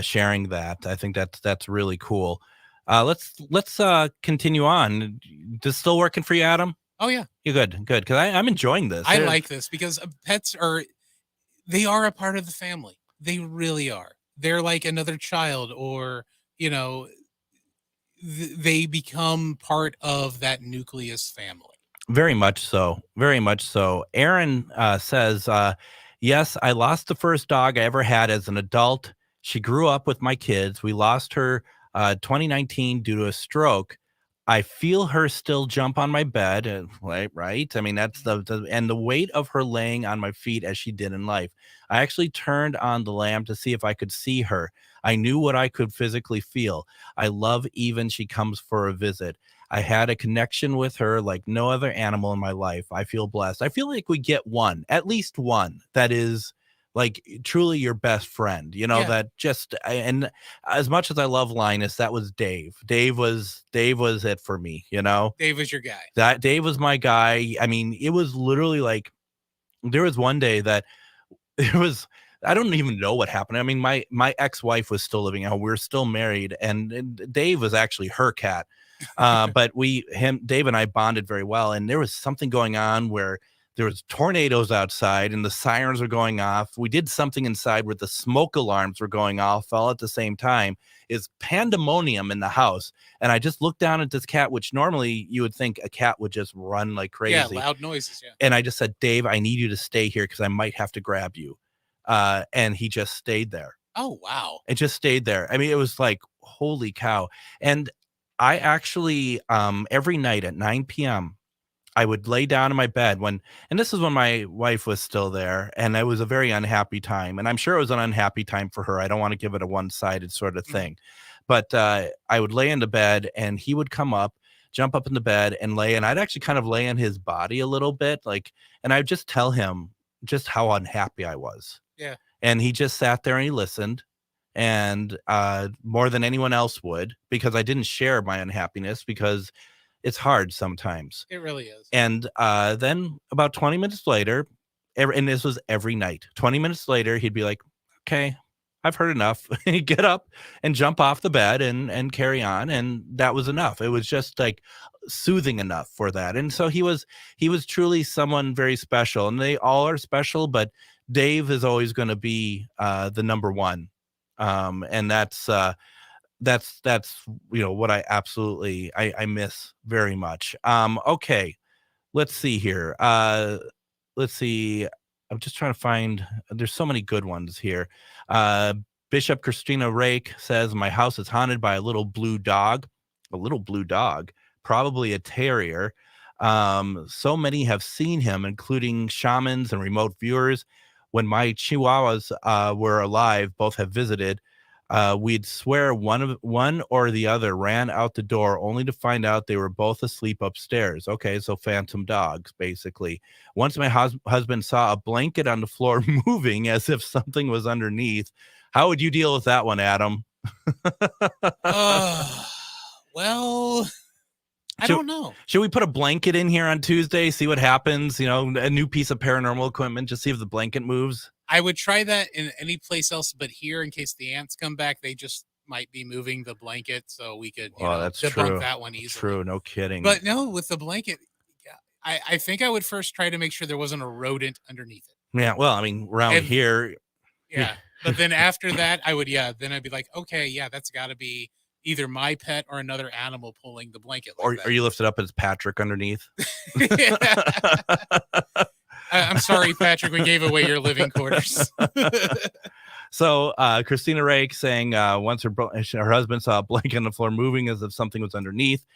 [SPEAKER 1] sharing that. I think that's really cool. Let's continue on. This still working for you, Adam?
[SPEAKER 5] Oh yeah,
[SPEAKER 1] You're good. Good. Cause I'm enjoying this.
[SPEAKER 5] I like this because pets they are a part of the family. They really are. They're like another child, or they become part of that nucleus family.
[SPEAKER 1] Very much so. Very much so. Aaron says, yes, I lost the first dog I ever had as an adult. She grew up with my kids. We lost her 2019 due to a stroke. I feel her still jump on my bed. Right. I mean, that's and the weight of her laying on my feet as she did in life. I actually turned on the lamp to see if I could see her. I knew what I could physically feel. I love even she comes for a visit. I had a connection with her like no other animal in my life. I feel blessed. I feel like we get one, at least one, that is like truly your best friend,
[SPEAKER 5] Yeah.
[SPEAKER 1] that just, and as much as I love Linus, that was Dave. Dave was it for me,
[SPEAKER 5] Dave was your guy.
[SPEAKER 1] that Dave was my guy. I mean, it was literally like, there was one day that it was, I don't even know what happened. I mean, my ex-wife was still living out. We were still married, and Dave was actually her cat. But Dave and I bonded very well. And there was something going on where there was tornadoes outside and the sirens were going off. We did something inside where the smoke alarms were going off all at the same time. Is pandemonium in the house. And I just looked down at this cat, which normally you would think a cat would just run like crazy.
[SPEAKER 5] Yeah, loud noises. Yeah.
[SPEAKER 1] And I just said, Dave, I need you to stay here because I might have to grab you. And he just stayed there.
[SPEAKER 5] Oh, wow.
[SPEAKER 1] It just stayed there. I mean, it was like, holy cow. And I actually, every night at 9 p.m., I would lay down in my bed and this is when my wife was still there, and it was a very unhappy time. And I'm sure it was an unhappy time for her. I don't want to give it a one-sided sort of thing. But I would lay into bed and he would come up, jump up in the bed and lay, and I'd actually kind of lay in his body a little bit, and I'd just tell him just how unhappy I was.
[SPEAKER 5] Yeah.
[SPEAKER 1] And he just sat there and he listened. And more than anyone else would, because I didn't share my unhappiness, because it's hard sometimes.
[SPEAKER 5] It really is.
[SPEAKER 1] And then about 20 minutes later, and this was every night, 20 minutes later, he'd be like, okay, I've heard enough. He'd get up and jump off the bed and carry on. And that was enough. It was just like soothing enough for that. And so he was truly someone very special, and they all are special, but Dave is always going to be the number one. And that's what I absolutely I miss very much. Okay, let's see here. Let's see. I'm just trying to find. There's so many good ones here. Bishop Christina Rake says my house is haunted by a little blue dog. A little blue dog, probably a terrier. So many have seen him, including shamans and remote viewers. When my chihuahuas were alive, both have visited. We'd swear one or the other ran out the door, only to find out they were both asleep upstairs. Okay, so phantom dogs, basically. Once my husband saw a blanket on the floor moving as if something was underneath. How would you deal with that one, Adam?
[SPEAKER 5] Well, I don't know.
[SPEAKER 1] Should we put a blanket in here on Tuesday, see what happens? A new piece of paranormal equipment, just see if the blanket moves.
[SPEAKER 5] I would try that in any place else, but here, in case the ants come back, they just might be moving the blanket, so we could
[SPEAKER 1] that's
[SPEAKER 5] debunk
[SPEAKER 1] true.
[SPEAKER 5] that one easily.
[SPEAKER 1] True, no kidding.
[SPEAKER 5] But no, with the blanket, I think I would first try to make sure there wasn't a rodent underneath it.
[SPEAKER 1] Yeah, well, I mean, around here.
[SPEAKER 5] Yeah, but then after that, then I'd be like, okay, yeah, that's got to be either my pet or another animal pulling the blanket. Like
[SPEAKER 1] or you lift it up as Patrick underneath.
[SPEAKER 5] I'm sorry, Patrick, we gave away your living quarters.
[SPEAKER 1] So Christina Rake saying once her husband saw a blanket on the floor moving as if something was underneath.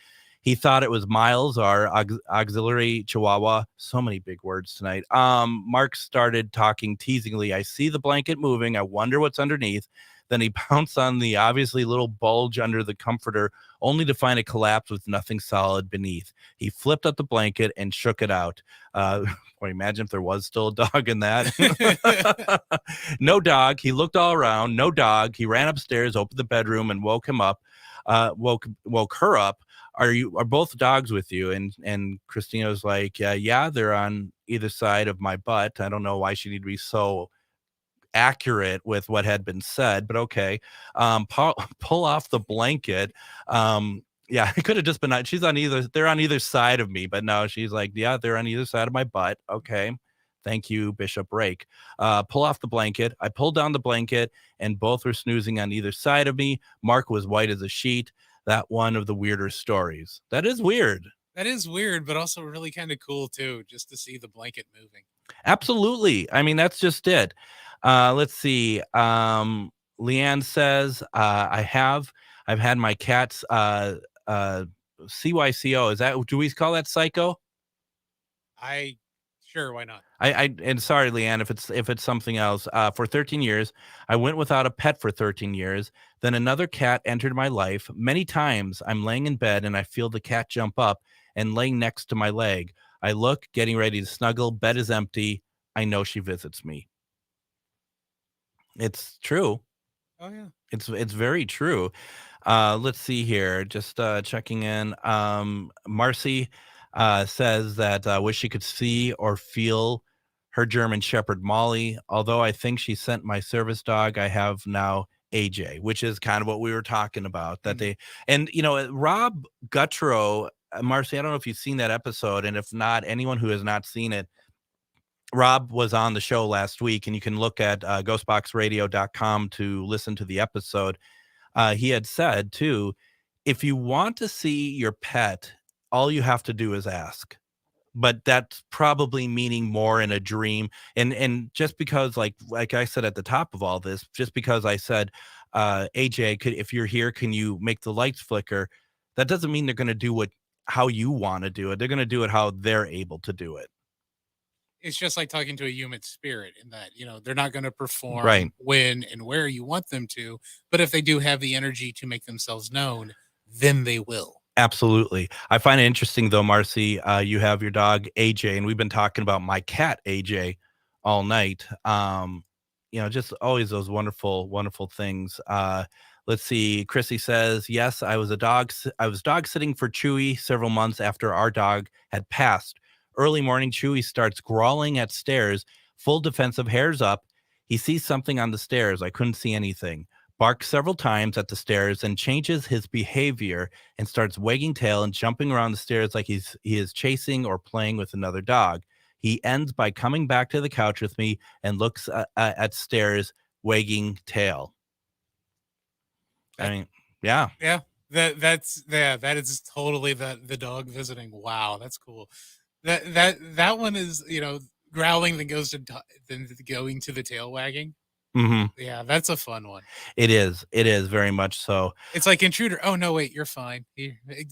[SPEAKER 1] He thought it was Miles, our auxiliary chihuahua. So many big words tonight. Mark started talking teasingly. I see the blanket moving. I wonder what's underneath. Then he pounced on the obviously little bulge under the comforter, only to find it collapse with nothing solid beneath. He flipped up the blanket and shook it out. Or imagine if there was still a dog in that. No dog. He looked all around. No dog. He ran upstairs, opened the bedroom, and woke him up. woke her up. Are both dogs with you? And Christina was like, yeah, they're on either side of my butt. I don't know why she needed to be so accurate with what had been said, but okay. Pull off the blanket. Yeah, it could have just been, they're on either side of me, but no, she's like, yeah, they're on either side of my butt. Okay. Thank you, Bishop Rake. Pull off the blanket. I pulled down the blanket and both were snoozing on either side of me. Mark was white as a sheet. That one of the weirder stories. That is weird.
[SPEAKER 5] That is weird, but also really kind of cool too, just to see the blanket moving.
[SPEAKER 1] Absolutely. I mean, that's just it. Let's see. Leanne says, I've had my cat's CYCO. Do we call that psycho?
[SPEAKER 5] Sure, why not?
[SPEAKER 1] And sorry, Leanne, if it's something else. For 13 years, I went without a pet for 13 years. Then another cat entered my life. Many times I'm laying in bed and I feel the cat jump up and laying next to my leg. I look, getting ready to snuggle. Bed is empty. I know she visits me. It's true.
[SPEAKER 5] Oh yeah.
[SPEAKER 1] It's very true. Let's see here. Just checking in. Marcy says that wish she could see or feel her German Shepherd Molly. Although I think she sent my service dog, I have now AJ, which is kind of what we were talking about. That they and Rob Guttrow, Marcy. I don't know if you've seen that episode, and if not, anyone who has not seen it. Rob was on the show last week, and you can look at ghostboxradio.com to listen to the episode. He had said, too, if you want to see your pet, all you have to do is ask. But that's probably meaning more in a dream. And just because, like I said at the top of all this, just because I said, AJ, if you're here, can you make the lights flicker? That doesn't mean they're going to do it how you want to do it. They're going to do it how they're able to do it.
[SPEAKER 5] It's just like talking to a human spirit in that, they're not going to perform
[SPEAKER 1] right
[SPEAKER 5] when and where you want them to. But if they do have the energy to make themselves known, then they will.
[SPEAKER 1] Absolutely. I find it interesting, though, Marcy, you have your dog, AJ, and we've been talking about my cat, AJ, all night. Just always those wonderful, wonderful things. Let's see. Chrissy says, yes, I was dog sitting for Chewy several months after our dog had passed. Early morning, Chewy starts growling at stairs, full defensive, hairs up. He sees something on the stairs. I couldn't see anything. Barks several times at the stairs and changes his behavior and starts wagging tail and jumping around the stairs like he is chasing or playing with another dog. He ends by coming back to the couch with me and looks at stairs, wagging tail. I mean, yeah.
[SPEAKER 5] Yeah. That is totally the dog visiting. Wow, that's cool. That one is, growling then goes to then going to the tail wagging.
[SPEAKER 1] Mm-hmm.
[SPEAKER 5] Yeah, that's a fun one.
[SPEAKER 1] It is very much so.
[SPEAKER 5] It's like Intruder. Oh no, wait, you're fine.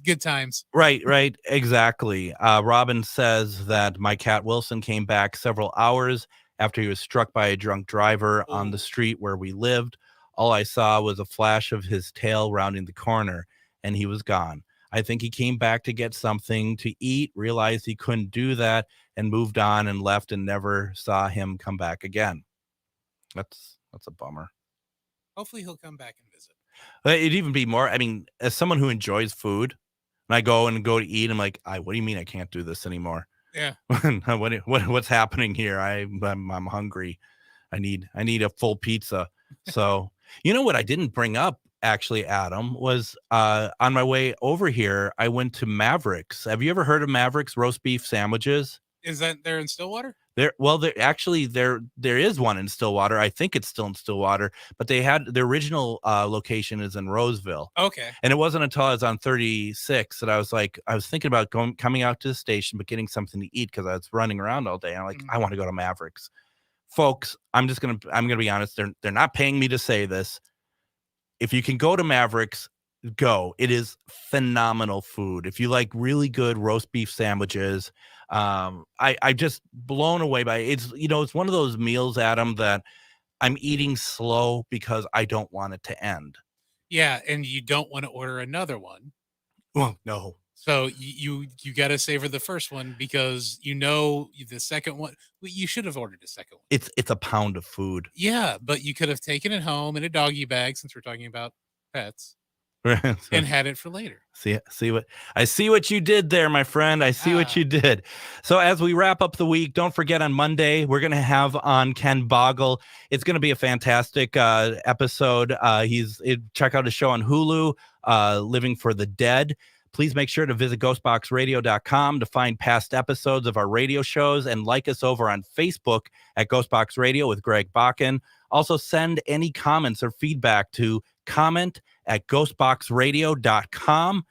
[SPEAKER 5] Good times.
[SPEAKER 1] Right, exactly. Robin says that my cat Wilson came back several hours after he was struck by a drunk driver on the street where we lived. All I saw was a flash of his tail rounding the corner, and he was gone. I think he came back to get something to eat, realized he couldn't do that, and moved on and left and never saw him come back again. That's a bummer.
[SPEAKER 5] Hopefully he'll come back and visit.
[SPEAKER 1] It'd even be more, I mean, as someone who enjoys food, when I go to eat, I'm like, what do you mean I can't do this anymore?
[SPEAKER 5] Yeah.
[SPEAKER 1] What's happening here? I'm hungry. I need a full pizza. So, what I didn't bring up, actually, Adam, was on my way over here, I went to Mavericks. Have you ever heard of Mavericks roast beef sandwiches?
[SPEAKER 5] Is that there in Stillwater?
[SPEAKER 1] There is one in Stillwater. I think it's still in Stillwater, but the original location is in Roseville.
[SPEAKER 5] Okay.
[SPEAKER 1] And it wasn't until I was on 36 that I was thinking about coming out to the station, but getting something to eat because I was running around all day. And I'm like, I want to go to Mavericks. Folks, I'm gonna be honest. They're not paying me to say this. If you can go to Mavericks, go. It is phenomenal food. If you like really good roast beef sandwiches, I just blown away by it. It's one of those meals, Adam, that I'm eating slow because I don't want it to end.
[SPEAKER 5] Yeah, and you don't want to order another one.
[SPEAKER 1] Well, no.
[SPEAKER 5] So you got to savor the first one because the second one. You should have ordered the second one.
[SPEAKER 1] It's a pound of food.
[SPEAKER 5] Yeah, but you could have taken it home in a doggy bag since we're talking about pets. and had it for later.
[SPEAKER 1] See what you did there, my friend. I see what you did. So as we wrap up the week, don't forget on Monday, we're going to have on Ken Boggle. It's going to be a fantastic episode. Check out his show on Hulu, Living for the Dead. Please make sure to visit ghostboxradio.com to find past episodes of our radio shows and like us over on Facebook at Ghostbox Radio with Greg Bakken. Also send any comments or feedback to comment@ghostboxradio.com.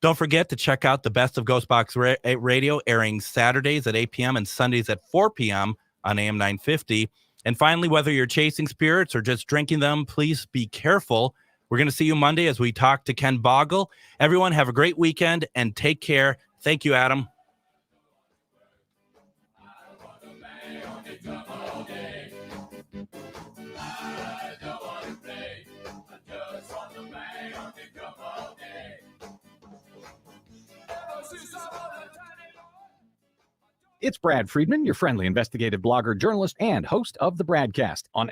[SPEAKER 1] Don't forget to check out the best of Ghostbox Radio airing Saturdays at 8 p.m. and Sundays at 4 p.m. on AM 950. And finally, whether you're chasing spirits or just drinking them, please be careful. We're going to see you Monday as we talk to Ken Boggle. Everyone, have a great weekend and take care. Thank you, Adam.
[SPEAKER 9] It's Brad Friedman, your friendly investigative blogger, journalist, and host of the Bradcast on